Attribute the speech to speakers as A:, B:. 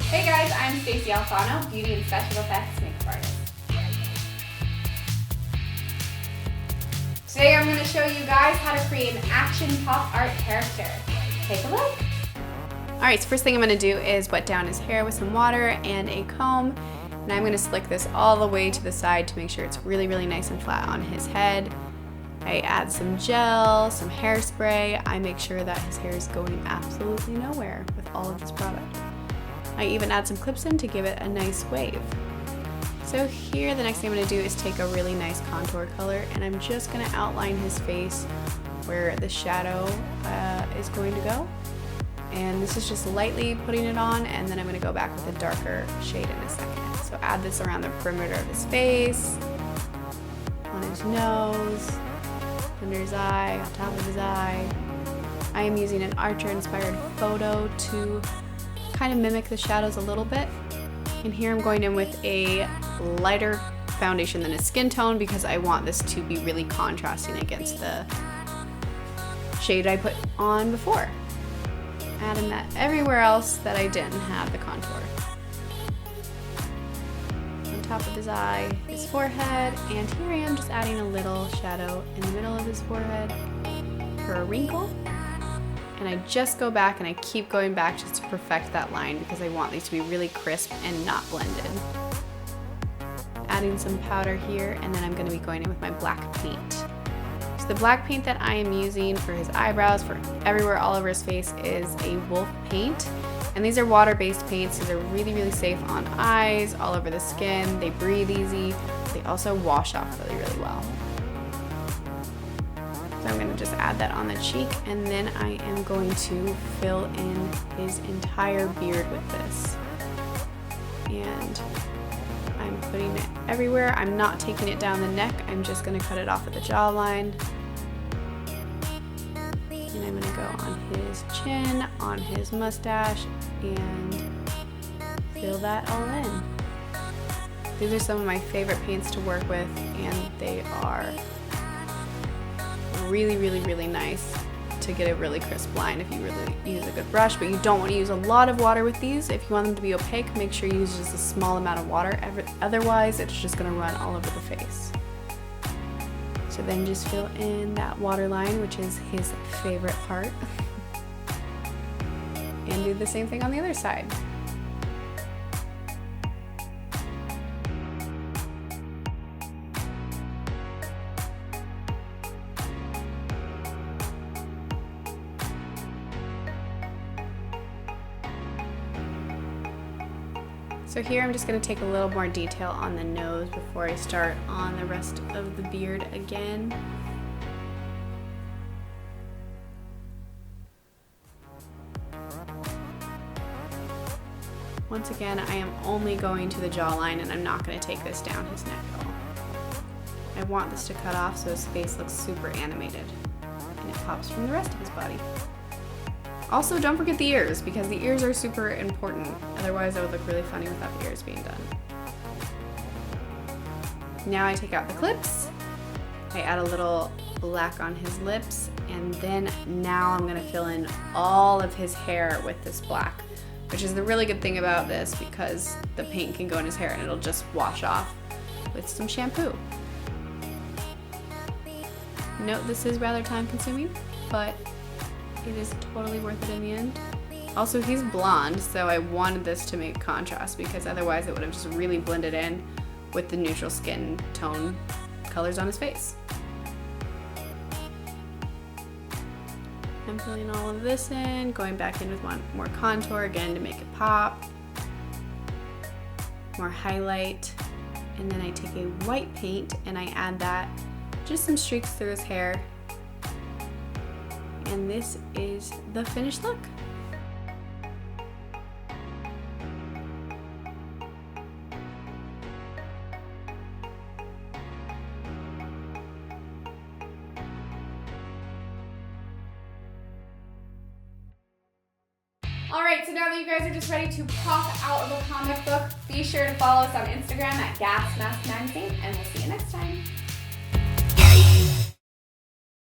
A: Hey guys, I'm Stacey Alfano, beauty and special effects makeup artist. Today I'm going to show you guys how to create an action pop art character. Take a look. Alright, so first thing I'm going to do is wet down his hair with some water and a comb. And I'm going to slick this all the way to the side to make sure it's really nice and flat on his head. I add some gel, some hairspray. I make sure that his hair is going absolutely nowhere with all of this product. I even add some clips in to give it a nice wave. So here the next thing I'm going to do is take a really nice contour color, and I'm just going to outline his face where the shadow is going to go. And this is just lightly putting it on, and then I'm going to go back with a darker shade in a second. So add this around the perimeter of his face, on his nose, under his eye, on top of his eye. I am using an Archer inspired photo to kind of mimic the shadows a little bit. And here I'm going in with a lighter foundation than his skin tone because I want this to be really contrasting against the shade I put on before. Adding that everywhere else that I didn't have the contour. On top of his eye, his forehead, and here I am just adding a little shadow in the middle of his forehead for a wrinkle. And I just go back and I keep going back just to perfect that line because I want these to be really crisp and not blended. Adding some powder here, and then I'm going to be going in with my black paint. So the black paint that I am using for his eyebrows, for everywhere all over his face, is a Wolf paint. And these are water-based paints. These are really safe on eyes, all over the skin. They breathe easy. They also wash off really well. So I'm going to just add that on the cheek, and then I am going to fill in his entire beard with this. And I'm putting it everywhere. I'm not taking it down the neck. I'm just going to cut it off at the jawline. And I'm going to go on his chin, on his mustache, and fill that all in. These are some of my favorite paints to work with, and they are really nice to get a really crisp line if you really use a good brush, but you don't want to use a lot of water with these. If you want them to be opaque, make sure you use just a small amount of water. Otherwise, it's just going to run all over the face. So then just fill in that water line, which is his favorite part. And do the same thing on the other side. So here I'm just going to take a little more detail on the nose before I start on the rest of the beard again. Once again, I am only going to the jawline, and I'm not going to take this down his neck at all. I want this to cut off so his face looks super animated, and it pops from the rest of his body. Also, don't forget the ears, because the ears are super important. Otherwise, that would look really funny without the ears being done. Now I take out the clips. I add a little black on his lips, and then now I'm going to fill in all of his hair with this black, which is the really good thing about this because the paint can go in his hair and it'll just wash off with some shampoo. Note this is rather time consuming, but it is totally worth it in the end. Also, he's blonde, so I wanted this to make contrast because otherwise it would have just really blended in with the neutral skin tone colors on his face. I'm filling all of this in, going back in with one more contour again to make it pop. More highlight, and then I take a white paint and I add that, just some streaks through his hair. And this is the finished look. Alright, so now that you guys are just ready to pop out of a comic book, be sure to follow us on Instagram at Gas Mask Magazine, and we'll see you next time.